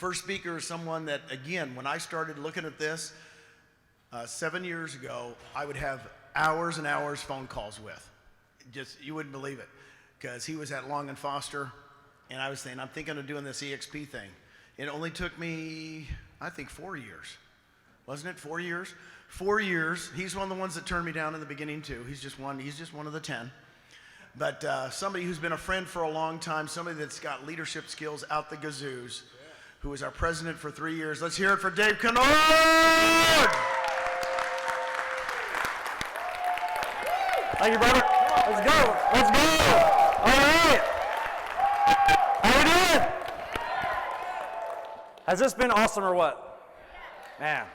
first speaker is someone that, again, when I started looking at this 7 years ago, I would have hours and hours phone calls with. Just, you wouldn't believe it, because he was at Long and Foster, and I was saying, I'm thinking of doing this EXP thing. It only took me, I think, 4 years. Wasn't it 4 years? 4 years. He's one of the ones that turned me down in the beginning too. He's just one of the 10. But somebody who's been a friend for a long time, somebody that's got leadership skills out the gazoos, who was our president for 3 years. Let's hear it for Dave Conord! Thank you, brother. Let's go. Let's go. All right. How we doing? Has this been awesome or what? Man,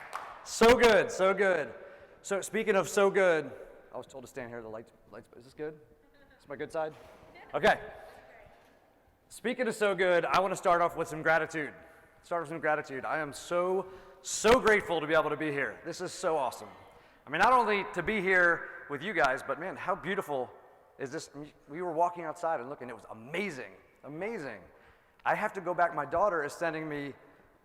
so good, so good. So speaking of so good, I was told to stand here. The lights. Is this good? Is my good side? Okay. Speaking of so good, I want to start off with some gratitude. I am so grateful to be able to be here. This is so awesome. I mean, not only to be here with you guys, but man, how beautiful is this? We were walking outside and looking, it was amazing, amazing. I have to go back, my daughter is sending me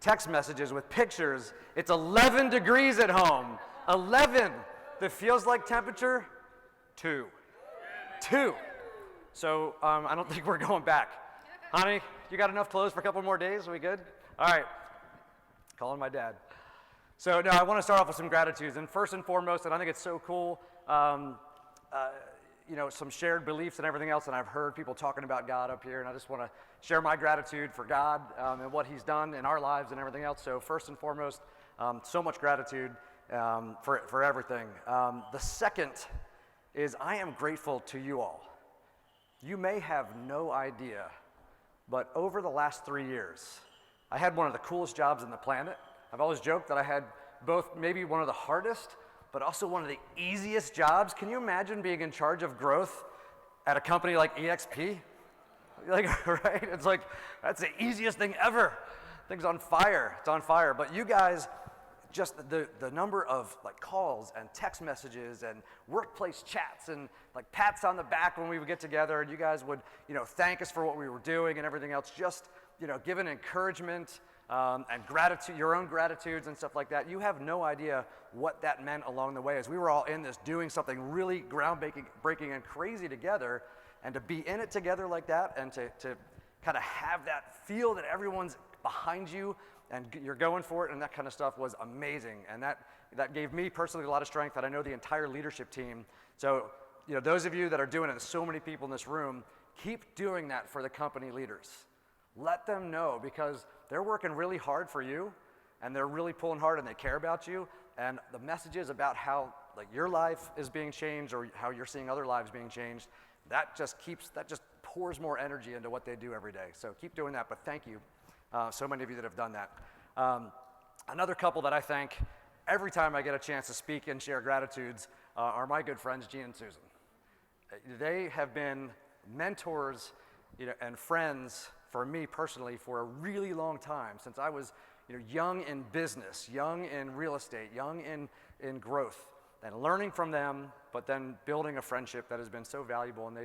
text messages with pictures. It's 11 degrees at home, 11. The feels like temperature, 2. So I don't think we're going back. Honey, you got enough clothes for a couple more days? Are we good? All right, calling my dad. So no, I want to start off with some gratitudes, and first and foremost, and I think it's so cool, some shared beliefs and everything else, and I've heard people talking about God up here, and I just want to share my gratitude for God and what He's done in our lives and everything else. So first and foremost, so much gratitude for everything. The second is I am grateful to you all. You may have no idea, but over the last 3 years, I had one of the coolest jobs on the planet. I've always joked that I had both maybe one of the hardest, but also one of the easiest jobs. Can you imagine being in charge of growth at a company like EXP? Like, right? It's like, that's the easiest thing ever. Thing's on fire. It's on fire. But you guys, just the number of like calls and text messages and workplace chats and like pats on the back when we would get together, and you guys would, thank us for what we were doing and everything else, just, giving encouragement and gratitude, your own gratitudes and stuff like that. You have no idea what that meant along the way as we were all in this doing something really groundbreaking and crazy together, and to be in it together like that, and to kind of have that feel that everyone's behind you and you're going for it, and that kind of stuff was amazing. And that gave me personally a lot of strength, that I know the entire leadership team. So, those of you that are doing it, so many people in this room, keep doing that for the company leaders. Let them know, because they're working really hard for you, and they're really pulling hard, and they care about you. And the messages about how your life is being changed, or how you're seeing other lives being changed, that just pours more energy into what they do every day. So keep doing that. But thank you, so many of you that have done that. Another couple that I thank every time I get a chance to speak and share gratitudes are my good friends, Gene and Susan. They have been mentors, and friends for me personally for a really long time, since I was young in business, young in real estate, young in growth, and learning from them, but then building a friendship that has been so valuable, and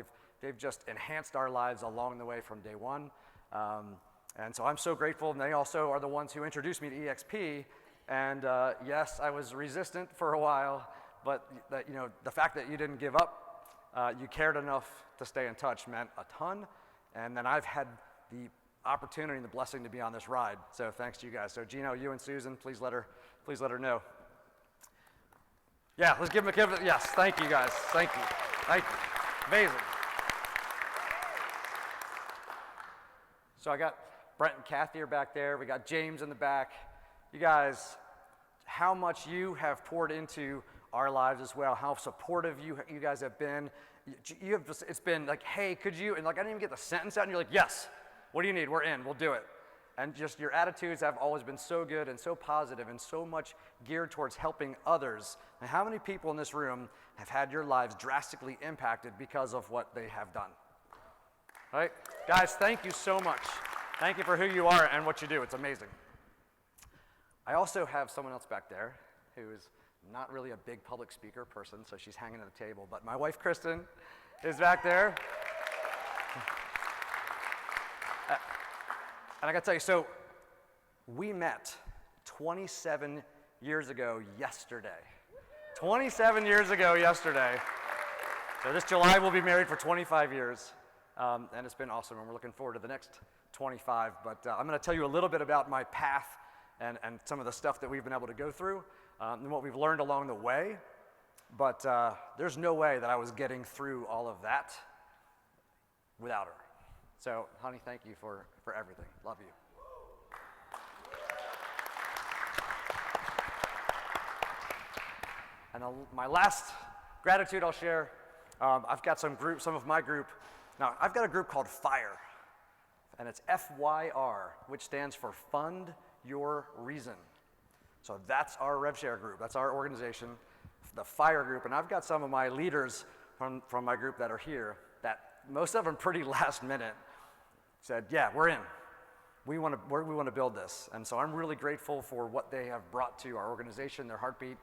they've just enhanced our lives along the way from day one. And so I'm so grateful, and they also are the ones who introduced me to EXP. And yes, I was resistant for a while, but the fact that you didn't give up, you cared enough to stay in touch, meant a ton. And then I've had the opportunity and the blessing to be on this ride. So thanks to you guys. So Gino, you and Susan, please let her know. Yeah, let's give them a yes. Thank you guys. Thank you. Amazing. So I got Brent and Kathy are back there. We got James in the back. You guys, how much you have poured into our lives as well. How supportive you guys have been. You have just, it's been like, hey, could you? And I didn't even get the sentence out, and you're like, yes. What do you need? We're in. We'll do it. And just your attitudes have always been so good and so positive and so much geared towards helping others. And how many people in this room have had your lives drastically impacted because of what they have done? All right? Guys, thank you so much. Thank you for who you are and what you do. It's amazing. I also have someone else back there who is not really a big public speaker person, so she's hanging at the table. But my wife, Kristen, is back there. And I got to tell you, so We met 27 years ago yesterday. 27 years ago yesterday. So this July we'll be married for 25 years. And it's been awesome, and we're looking forward to the next 25. But I'm going to tell you a little bit about my path and some of the stuff that we've been able to go through and what we've learned along the way. But there's no way that I was getting through all of that without her. So, honey, thank you for everything. Love you. And my last gratitude I'll share, I've got some of my group. Now, I've got a group called FIRE, and it's FYR, which stands for Fund Your Reason. So that's our RevShare group. That's our organization, the FIRE group. And I've got some of my leaders from my group that are here that most of them pretty last minute said, yeah, we're in. We want to build this. And so I'm really grateful for what they have brought to our organization, their heartbeat,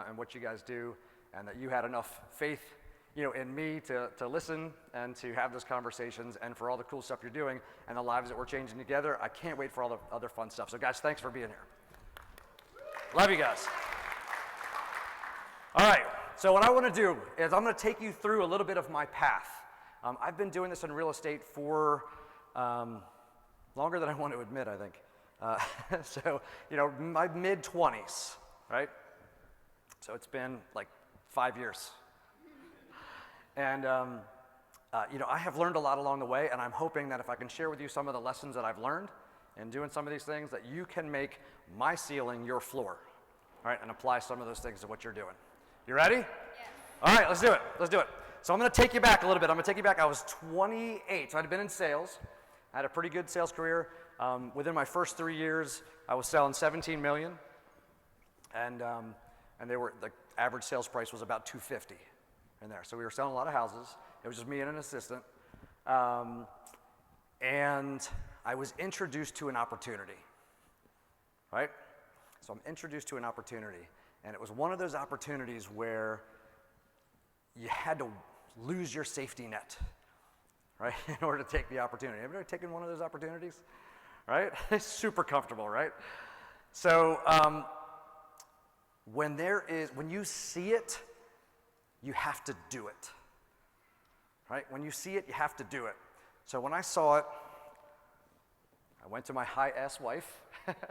and what you guys do, and that you had enough faith in me to listen and to have those conversations, and for all the cool stuff you're doing and the lives that we're changing together. I can't wait for all the other fun stuff. So guys, thanks for being here. Love you guys. All right, so what I want to do is I'm going to take you through a little bit of my path. I've been doing this in real estate for longer than I want to admit, I think. So, my mid-20s, right? So it's been like 5 years. And, I have learned a lot along the way, and I'm hoping that if I can share with you some of the lessons that I've learned in doing some of these things, that you can make my ceiling your floor, all right, and apply some of those things to what you're doing. You ready? Yes. All right, let's do it. Let's do it. So I'm going to take you back a little bit. I'm going to take you back. I was 28, so I'd been in sales. I had a pretty good sales career. Within my first 3 years, I was selling $17 million, and the average sales price was about $250 in there. So we were selling a lot of houses. It was just me and an assistant, and I was introduced to an opportunity, right? So I'm introduced to an opportunity, and it was one of those opportunities where you had to lose your safety net, right, in order to take the opportunity. Have you ever taken one of those opportunities, right? It's super comfortable, right? So when you see it, you have to do it, right? When you see it, you have to do it. So when I saw it, I went to my high-ass wife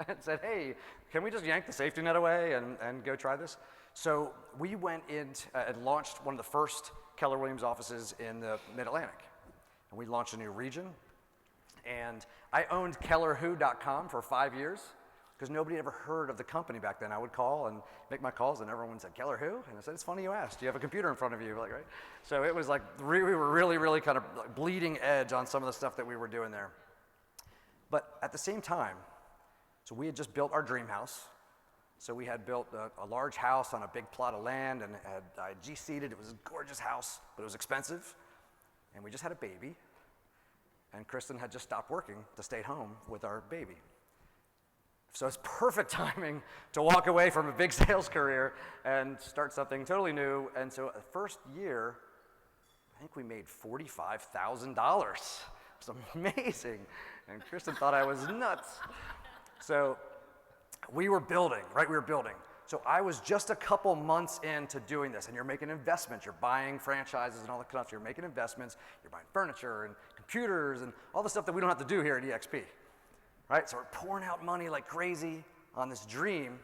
and said, hey, can we just yank the safety net away and go try this? So we went in and launched one of the first Keller Williams offices in the Mid-Atlantic. And we launched a new region. And I owned KellerWho.com for 5 years because nobody had ever heard of the company back then. I would call and make my calls, and everyone said, Keller who? And I said, it's funny you asked. Do you have a computer in front of you? Like, right? So it was like, we were really, really kind of bleeding edge on some of the stuff that we were doing there. But at the same time, so we had just built our dream house. So we had built a large house on a big plot of land, and I had G-seeded. It was a gorgeous house, but it was expensive. And we just had a baby. And Kristen had just stopped working to stay at home with our baby. So it's perfect timing to walk away from a big sales career and start something totally new. And so the first year, I think we made $45,000. It's amazing. And Kristen thought I was nuts. So we were building, right? We were building. So I was just a couple months into doing this, and you're making investments. You're buying franchises and all that stuff. You're making investments. You're buying furniture and computers and all the stuff that we don't have to do here at EXP, right? So we're pouring out money like crazy on this dream,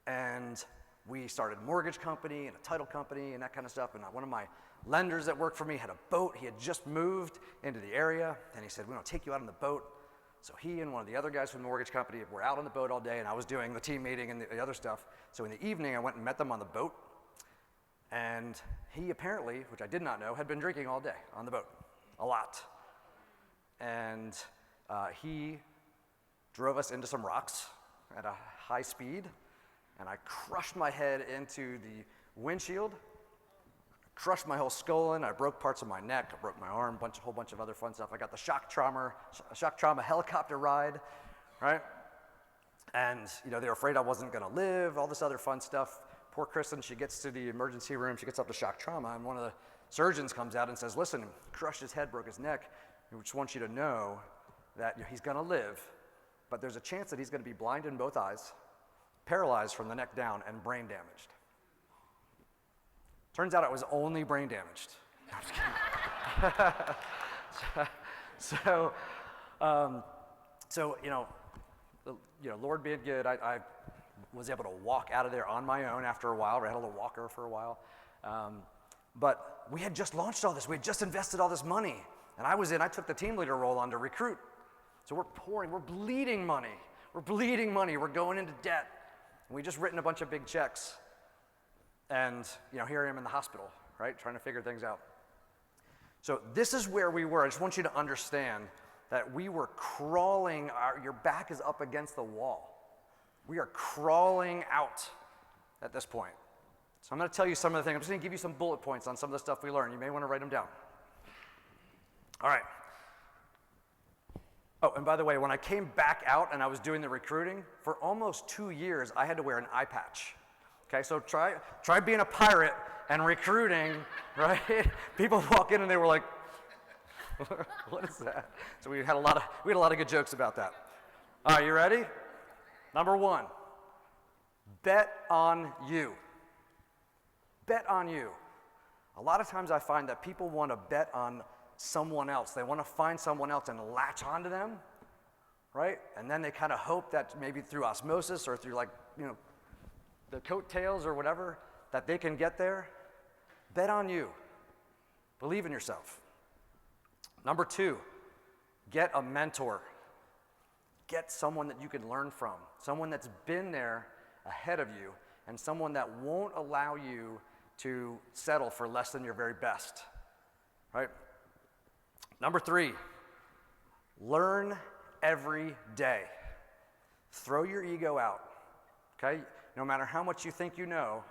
and we started a mortgage company and a title company and that kind of stuff. And one of my lenders that worked for me had a boat. He had just moved into the area, and he said, we want to take you out on the boat. So he and one of the other guys from the mortgage company were out on the boat all day, and I was doing the team meeting and the other stuff. So in the evening, I went and met them on the boat, and he apparently, which I did not know, had been drinking all day on the boat, a lot. And he drove us into some rocks at a high speed, and I crushed my head into the windshield, crushed my whole skull in. I broke parts of my neck. I broke my arm, a whole bunch of other fun stuff. I got the shock trauma helicopter ride, right? And they were afraid I wasn't going to live. All this other fun stuff. Poor Kristen, she gets to the emergency room. She gets up to shock trauma, and one of the surgeons comes out and says, "Listen, he crushed his head, broke his neck. We just want you to know that he's going to live, but there's a chance that he's going to be blind in both eyes, paralyzed from the neck down, and brain damaged. Turns out it was only brain damaged. No, I'm just kidding. Lord being good, I was able to walk out of there on my own after a while. I had a little walker for a while. But we had just launched all this. We had just invested all this money. And I took the team leader role on to recruit. So we're bleeding money. We're going into debt. And we just written a bunch of big checks. And, here I am in the hospital, right, trying to figure things out. So this is where we were. I just want you to understand that we were crawling, your back is up against the wall. We are crawling out at this point. So I'm going to tell you some of the things. I'm just going to give you some bullet points on some of the stuff we learned. You may want to write them down. All right. Oh, and by the way, when I came back out and I was doing the recruiting, for almost 2 years, I had to wear an eye patch. Okay, so try being a pirate and recruiting, right? People walk in and they were like, what is that? So we had a lot of good jokes about that. All right, you ready? Number 1, bet on you. Bet on you. A lot of times I find that people want to bet on someone else. They want to find someone else and latch onto them, right? And then they kind of hope that maybe through osmosis or through the coattails or whatever, that they can get there. Bet on you. Believe in yourself. Number 2, get a mentor. Get someone that you can learn from, someone that's been there ahead of you, and someone that won't allow you to settle for less than your very best, right? Number 3, learn every day. Throw your ego out, okay? No matter how much you think you know,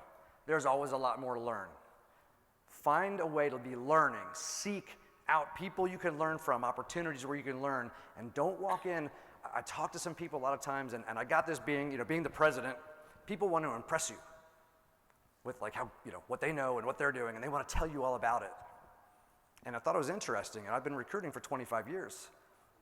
there's always a lot more to learn. Find a way to be learning. Seek out people you can learn from, opportunities where you can learn, and don't walk in. I talk to some people a lot of times, and I got this being the president, people want to impress you with how, what they know and what they're doing, and they want to tell you all about it. And I thought it was interesting, and I've been recruiting for 25 years,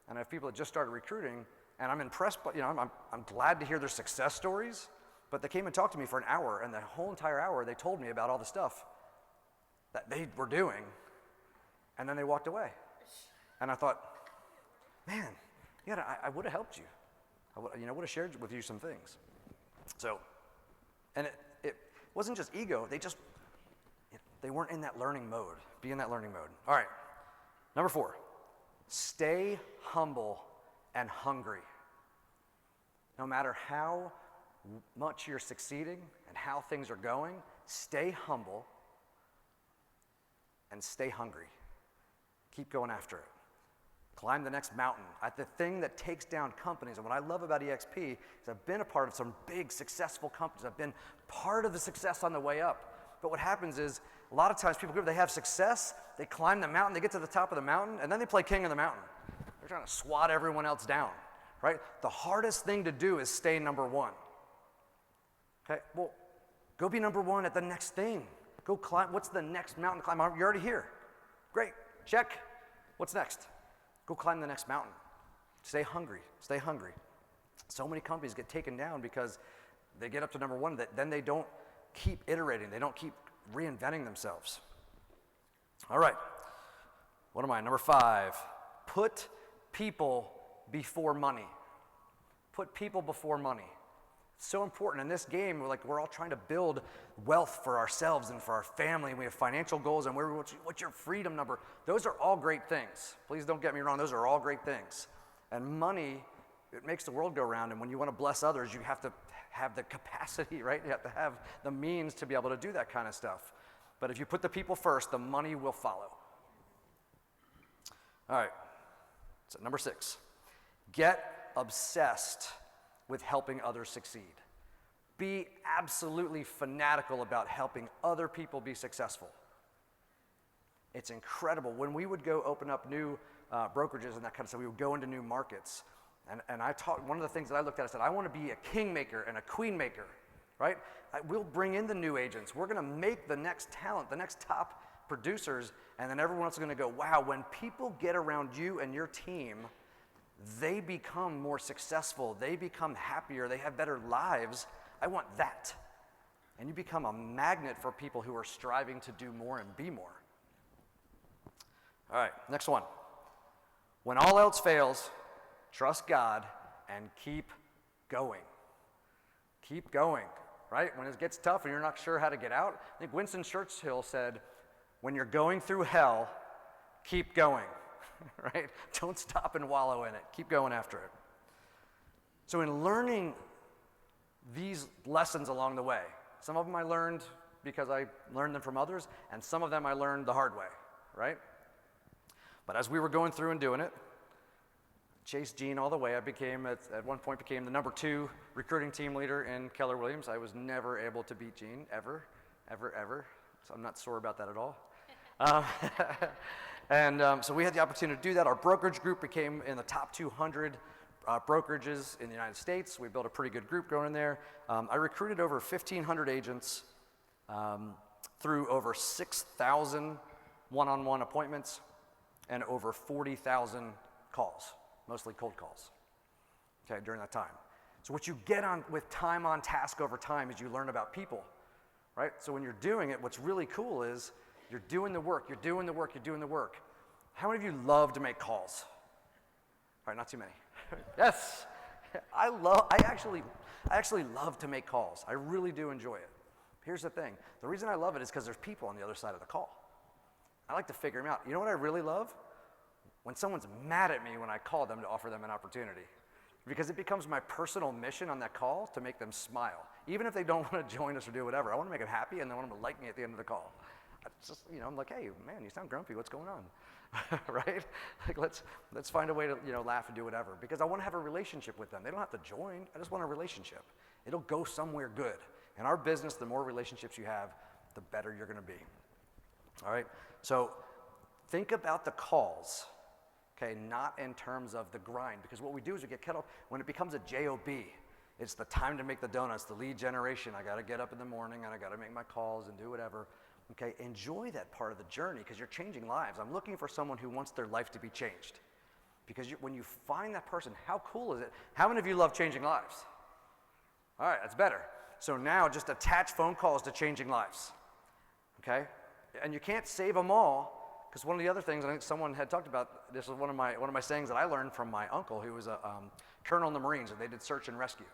and I have people that just started recruiting, and I'm impressed, but I'm glad to hear their success stories, but they came and talked to me for an hour, and the whole entire hour they told me about all the stuff that they were doing, and then they walked away. And I thought, man, I would have helped you. I would have shared with you some things. So, and it wasn't just ego. They weren't in that learning mode. Be in that learning mode. All right. Number 4, stay humble and hungry. No matter how much you're succeeding and how things are going, stay humble and stay hungry. Keep going after it. Climb the next mountain. The thing that takes down companies, and what I love about EXP is I've been a part of some big successful companies. I've been part of the success on the way up. But what happens is a lot of times people they have success, they climb the mountain, they get to the top of the mountain, and then they play king of the mountain. They're trying to swat everyone else down, right? The hardest thing to do is stay number 1. Okay, well, go be number 1 at the next thing. Go climb. What's the next mountain to climb? You're already here. Great, check. What's next? Go climb the next mountain. Stay hungry. Stay hungry. So many companies get taken down because they get up to number 1, then they don't keep iterating. They don't keep reinventing themselves. All right. What am I? Number 5. Put people before money. Put people before money. It's so important. In this game, we're all trying to build wealth for ourselves and for our family. And we have financial goals, and what's your freedom number? Those are all great things. Please don't get me wrong. Those are all great things. And money, it makes the world go round. And when you want to bless others, you have to have the capacity, right? You have to have the means to be able to do that kind of stuff. But if you put the people first, the money will follow. All right. So number 6, get obsessed with helping others succeed. Be absolutely fanatical about helping other people be successful. It's incredible. When we would go open up new brokerages and that kind of stuff, we would go into new markets. And I taught, one of the things that I looked at, I said, I want to be a kingmaker and a queenmaker, right? We'll bring in the new agents. We're going to make the next talent, the next top producers, and then everyone else is going to go, wow, when people get around you and your team, they become more successful, they become happier, they have better lives. I want that. And you become a magnet for people who are striving to do more and be more. All right, next one. When all else fails, trust God and keep going. Keep going, right? When it gets tough and you're not sure how to get out, I think Winston Churchill said, when you're going through hell, keep going, right? Don't stop and wallow in it. Keep going after it. So in learning these lessons along the way, some of them I learned because I learned them from others, and some of them I learned the hard way, right? But as we were going through and doing it, chased Gene all the way. I became, at one point, became the #2 recruiting team leader in Keller Williams. I was never able to beat Gene, ever. So I'm not sore about that at all. So we had the opportunity to do that. Our brokerage group became in the top 200 brokerages in the United States. We built a pretty good group going in there. I recruited over 1,500 agents through over 6,000 one-on-one appointments and over 40,000 calls, mostly cold calls, okay, during that time. So what you get on with time on task over time is you learn about people, right? So when you're doing it, what's really cool is you're doing the work. How many of you love to make calls? All right, not too many. Yes, I actually love to make calls. I really do enjoy it. Here's the thing. The reason I love it is because there's people on the other side of the call. I like to figure them out. You know what I really love? When someone's mad at me when I call them to offer them an opportunity. Because it becomes my personal mission on that call to make them smile. Even if they don't want to join us or do whatever, I want to make them happy and I want them to like me at the end of the call. It's just, I'm like, hey, man, you sound grumpy. What's going on? Right? Like, let's find a way to, laugh and do whatever. Because I want to have a relationship with them. They don't have to join. I just want a relationship. It'll go somewhere good. In our business, the more relationships you have, the better you're going to be. All right? So think about the calls, okay, not in terms of the grind. Because what we do is we get cut off. When it becomes a job, it's the time to make the donuts, the lead generation. I got to get up in the morning and I got to make my calls and do whatever. Okay, enjoy that part of the journey because you're changing lives. I'm looking for someone who wants their life to be changed. Because when you find that person, how cool is it? How many of you love changing lives? All right, that's better. So now just attach phone calls to changing lives. Okay? And you can't save them all, because one of the other things I think someone had talked about, this was one of my sayings that I learned from my uncle, who was a colonel in the Marines, and they did search and rescue.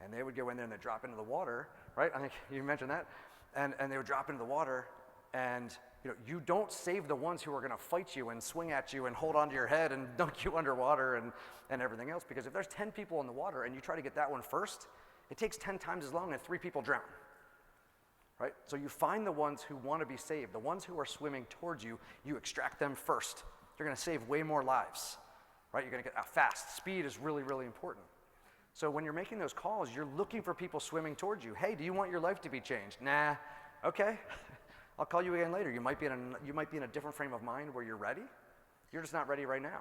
And they would go in there and they'd drop into the water, right? I think you mentioned that. And they would drop into the water, and you don't save the ones who are going to fight you and swing at you and hold onto your head and dunk you underwater and everything else. Because if there's 10 people in the water and you try to get that one first, it takes 10 times as long and 3 people drown. Right? So you find the ones who want to be saved, the ones who are swimming towards you, you extract them first. You're going to save way more lives. Right? You're going to get out fast. Speed is really, really important. So when you're making those calls, you're looking for people swimming towards you. Hey, do you want your life to be changed? Nah. Okay. I'll call you again later. You might be in a different frame of mind where you're ready. You're just not ready right now.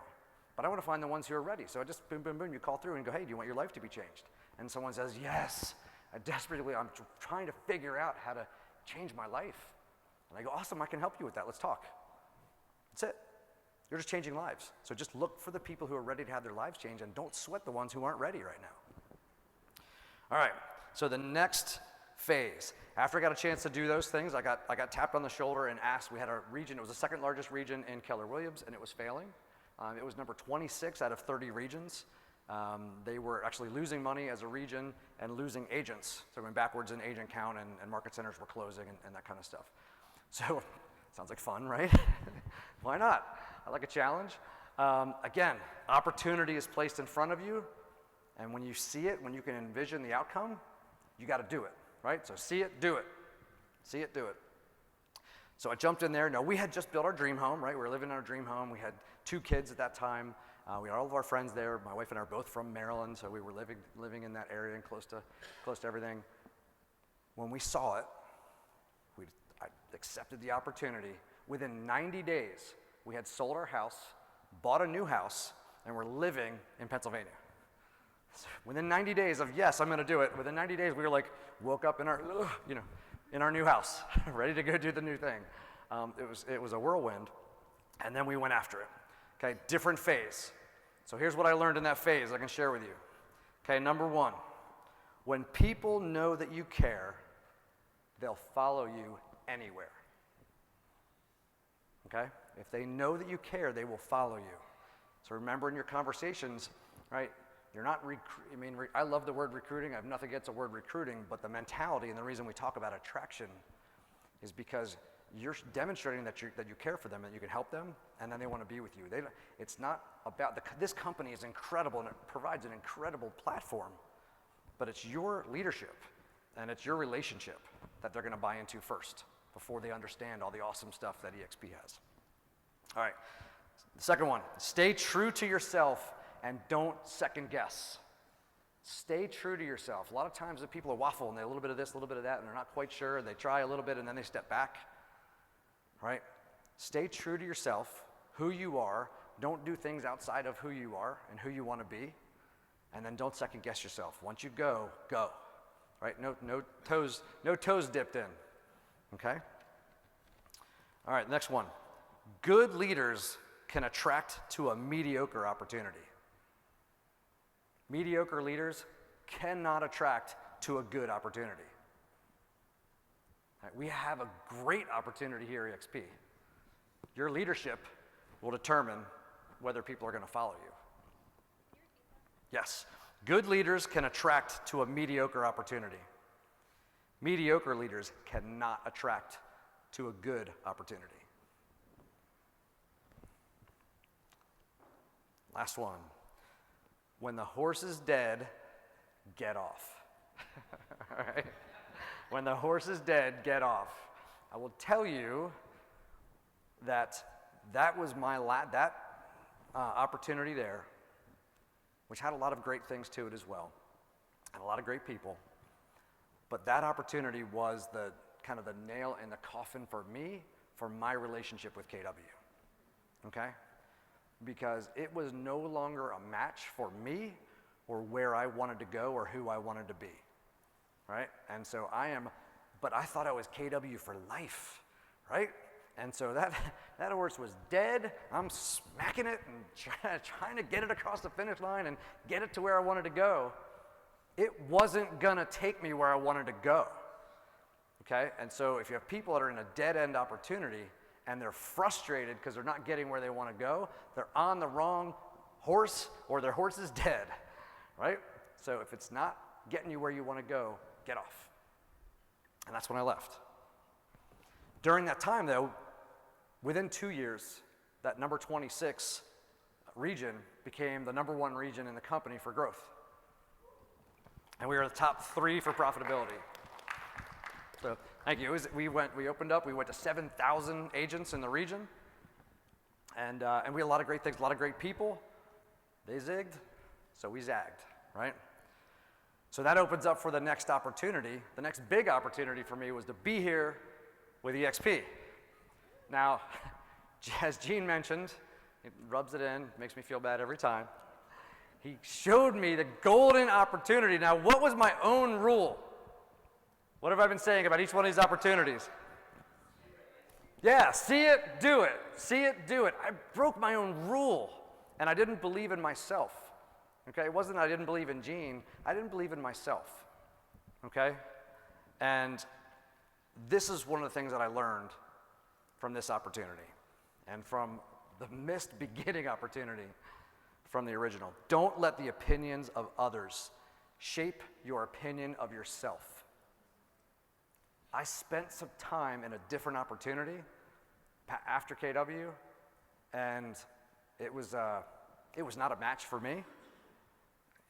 But I want to find the ones who are ready. So I just boom, boom, boom. You call through and go, hey, do you want your life to be changed? And someone says, yes. I'm trying to figure out how to change my life. And I go, awesome, I can help you with that. Let's talk. That's it. You're just changing lives. So just look for the people who are ready to have their lives changed and don't sweat the ones who aren't ready right now. All right, so the next phase. After I got a chance to do those things, I got tapped on the shoulder and asked. We had a region. It was the second largest region in Keller Williams, and it was failing. It was number 26 out of 30 regions. They were actually losing money as a region and losing agents. So going backwards in agent count, and market centers were closing and that kind of stuff. So sounds like fun, right? Why not? I like a challenge. Again, opportunity is placed in front of you. And when you see it, when you can envision the outcome, you got to do it, right? So see it, do it. See it, do it. So I jumped in there. No, we had just built our dream home, right? We were living in our dream home. We had 2 kids at that time. We had all of our friends there. My wife and I are both from Maryland, so we were living in that area and close to everything. When we saw it, I accepted the opportunity. Within 90 days, we had sold our house, bought a new house, and we're living in Pennsylvania. Within 90 days of, yes, I'm going to do it, within 90 days, we were like, woke up in our new house, ready to go do the new thing. It was a whirlwind, and then we went after it. Okay, different phase. So here's what I learned in that phase I can share with you. Okay, number one, when people know that you care, they'll follow you anywhere. Okay? If they know that you care, they will follow you. So remember in your conversations, right? You're not, I love the word recruiting. I have nothing against the word recruiting, but the mentality and the reason we talk about attraction is because you're demonstrating that you care for them, that you can help them, and then they want to be with you. It's not about, this company is incredible and it provides an incredible platform, but it's your leadership and it's your relationship that they're going to buy into first before they understand all the awesome stuff that EXP has. All right, the second one, stay true to yourself and don't second guess. Stay true to yourself. A lot of times the people are waffle and they're a little bit of this, a little bit of that, and they're not quite sure. They try a little bit and then they step back, right? Stay true to yourself, who you are. Don't do things outside of who you are and who you want to be. And then don't second guess yourself. Once you go, go, right? No toes dipped in, okay? All right, next one. Good leaders can attract to a mediocre opportunity. Mediocre leaders cannot attract to a good opportunity. Right, we have a great opportunity here at EXP. Your leadership will determine whether people are going to follow you. Yes, good leaders can attract to a mediocre opportunity. Mediocre leaders cannot attract to a good opportunity. Last one. When the horse is dead, get off. All right? When the horse is dead, get off. I will tell you that was my opportunity there, which had a lot of great things to it as well, and a lot of great people. But that opportunity was the kind of the nail in the coffin for me, for my relationship with KW. Okay? Because it was no longer a match for me or where I wanted to go or who I wanted to be, right? And so but I thought I was KW for life, right? And so that horse was dead. I'm smacking it and trying to get it across the finish line and get it to where I wanted to go. It wasn't gonna take me where I wanted to go, okay? And so if you have people that are in a dead-end opportunity, and they're frustrated because they're not getting where they want to go, they're on the wrong horse or their horse is dead, right? So if it's not getting you where you want to go, get off. And that's when I left. During that time, though, within 2 years, that number 26 region became the number 1 region in the company for growth. And we were the top 3 for profitability. So thank you. We opened up, we went to 7,000 agents in the region. And we had a lot of great things, a lot of great people. They zigged, so we zagged, right? So that opens up for the next opportunity. The next big opportunity for me was to be here with EXP. Now, as Gene mentioned, it rubs it in, makes me feel bad every time. He showed me the golden opportunity. Now, what was my own rule? What have I been saying about each one of these opportunities? Yeah, see it, do it. See it, do it. I broke my own rule, and I didn't believe in myself. Okay, it wasn't that I didn't believe in Gene. I didn't believe in myself. Okay? And this is one of the things that I learned from this opportunity and from the missed beginning opportunity from the original. Don't let the opinions of others shape your opinion of yourself. I spent some time in a different opportunity after KW, and it was not a match for me.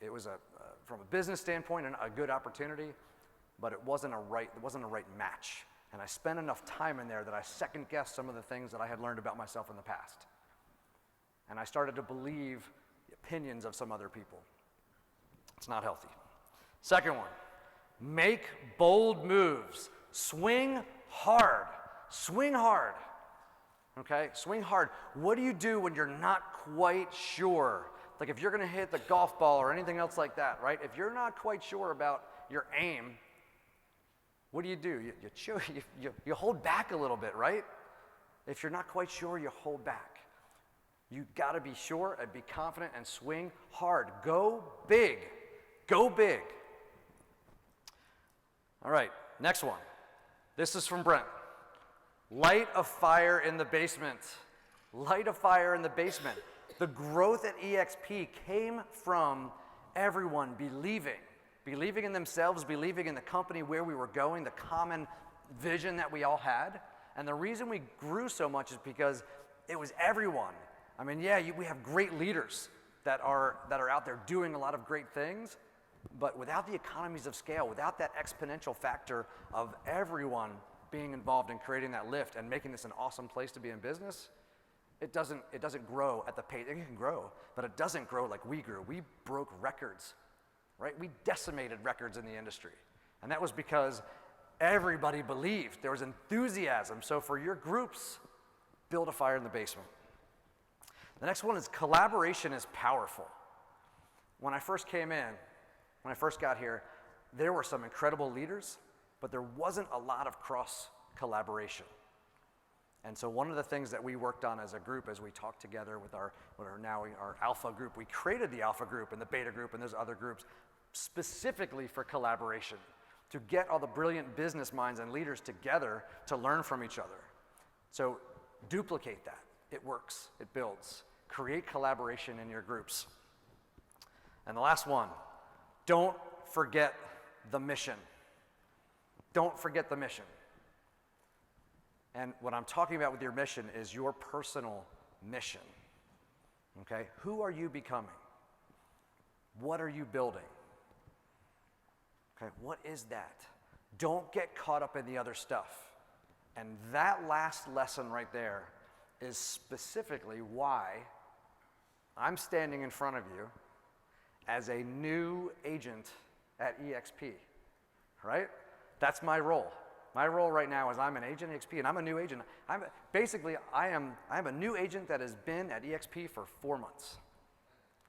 It was from a business standpoint a good opportunity, but it wasn't a right match. And I spent enough time in there that I second guessed some of the things that I had learned about myself in the past. And I started to believe the opinions of some other people. It's not healthy. Second one, make bold moves. Swing hard. Swing hard. Okay? Swing hard. What do you do when you're not quite sure? Like if you're going to hit the golf ball or anything else like that, right? If you're not quite sure about your aim, what do? You hold back a little bit, right? If you're not quite sure, you hold back. You got to be sure and be confident and swing hard. Go big. Go big. All right, next one. This is from Brent. Light a fire in the basement. Light a fire in the basement. The growth at EXP came from everyone believing in themselves, believing in the company, where we were going, the common vision that we all had. And the reason we grew so much is because it was everyone. I mean, yeah, we have great leaders that are out there doing a lot of great things, but without the economies of scale, without that exponential factor of everyone being involved in creating that lift and making this an awesome place to be in business, it doesn't grow at the pace. It can grow, but it doesn't grow like we grew. We broke records, right? We decimated records in the industry. And that was because everybody believed. There was enthusiasm. So for your groups, build a fire in the basement. The next one is collaboration is powerful. When I first came in, when I first got here, there were some incredible leaders, but there wasn't a lot of cross collaboration. And so one of the things that we worked on as a group, as we talked together with our alpha group, we created the alpha group and the beta group and those other groups specifically for collaboration, to get all the brilliant business minds and leaders together to learn from each other. So duplicate that. It works. It builds. Create collaboration in your groups. And the last one, don't forget the mission. Don't forget the mission. And what I'm talking about with your mission is your personal mission. Okay? Who are you becoming? What are you building? Okay, what is that? Don't get caught up in the other stuff. And that last lesson right there is specifically why I'm standing in front of you as a new agent at EXP, right? That's my role. My role right now is I'm an agent at EXP, and I'm a new agent. I'm a new agent that has been at EXP for 4 months,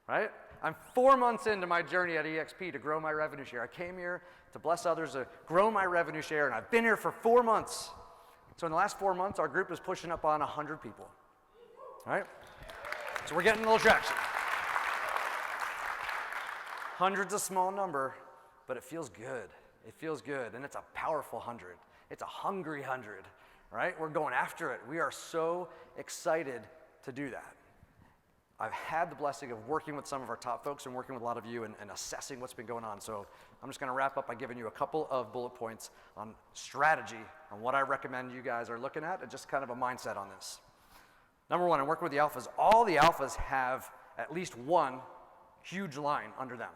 right? I'm 4 months into my journey at EXP to grow my revenue share. I came here to bless others, to grow my revenue share, and I've been here for 4 months. So in the last 4 months, our group is pushing up on 100 people, right? So we're getting a little traction. 100's a small number, but it feels good. It feels good, and it's a powerful 100. It's a hungry 100, right? We're going after it. We are so excited to do that. I've had the blessing of working with some of our top folks and working with a lot of you and assessing what's been going on. So I'm just going to wrap up by giving you a couple of bullet points on strategy, on what I recommend you guys are looking at, and just kind of a mindset on this. Number one, I'm working with the alphas. All the alphas have at least one huge line under them,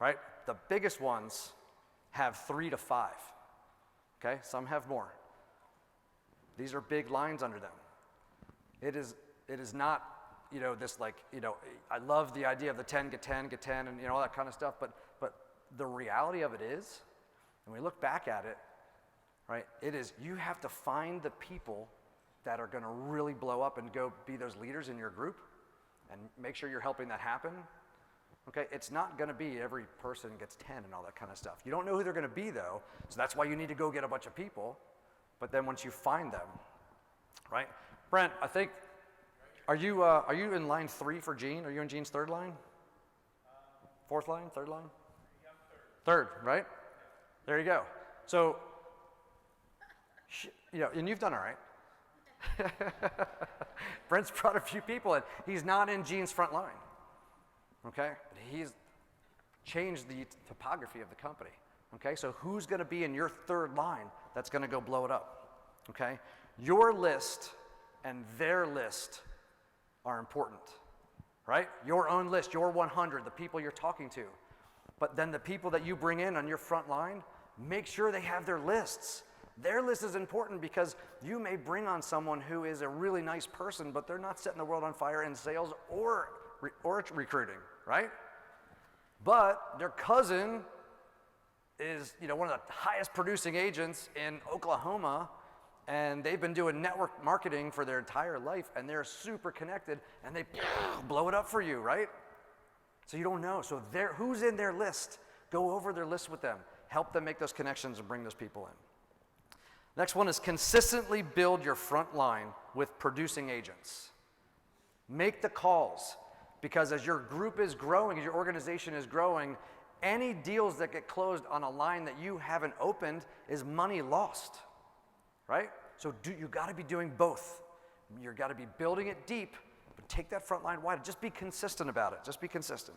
right? The biggest ones have 3 to 5, okay? Some have more. These are big lines under them. It is not, this I love the idea of the 10, get 10, get 10, and all that kind of stuff, but the reality of it is, when we look back at it, right, it is you have to find the people that are going to really blow up and go be those leaders in your group and make sure you're helping that happen. Okay, it's not going to be every person gets 10 and all that kind of stuff. You don't know who they're going to be, though, so that's why you need to go get a bunch of people. But then once you find them, right? Brent, I think, are you in line 3 for Gene? Are you in Gene's third line? Fourth line? Third line? Third, right? There you go. So, and you've done all right. Brent's brought a few people in. He's not in Gene's front line. Okay? But he's changed the topography of the company. Okay? So who's going to be in your third line that's going to go blow it up? Okay? Your list and their list are important. Right? Your own list, your 100, the people you're talking to. But then the people that you bring in on your front line, make sure they have their lists. Their list is important because you may bring on someone who is a really nice person, but they're not setting the world on fire in sales or recruiting, right? But their cousin is, one of the highest producing agents in Oklahoma, and they've been doing network marketing for their entire life, and they're super connected, and they blow it up for you, right? So you don't know. So who's in their list? Go over their list with them. Help them make those connections and bring those people in. Next one is consistently build your front line with producing agents. Make the calls, because as your group is growing, as your organization is growing, any deals that get closed on a line that you haven't opened is money lost, right? So you got to be doing both. You've got to be building it deep, but take that front line wide. Just be consistent about it. Just be consistent.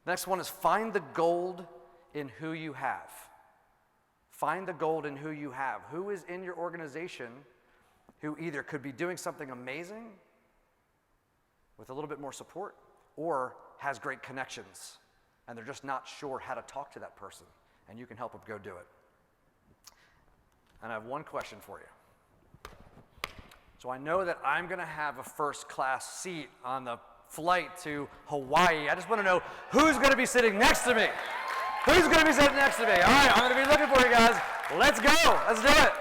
Next one is find the gold in who you have. Find the gold in who you have. Who is in your organization who either could be doing something amazing with a little bit more support, or has great connections, and they're just not sure how to talk to that person, and you can help them go do it. And I have one question for you. So I know that I'm going to have a first-class seat on the flight to Hawaii. I just want to know who's going to be sitting next to me. Who's going to be sitting next to me? All right, I'm going to be looking for you guys. Let's go. Let's do it.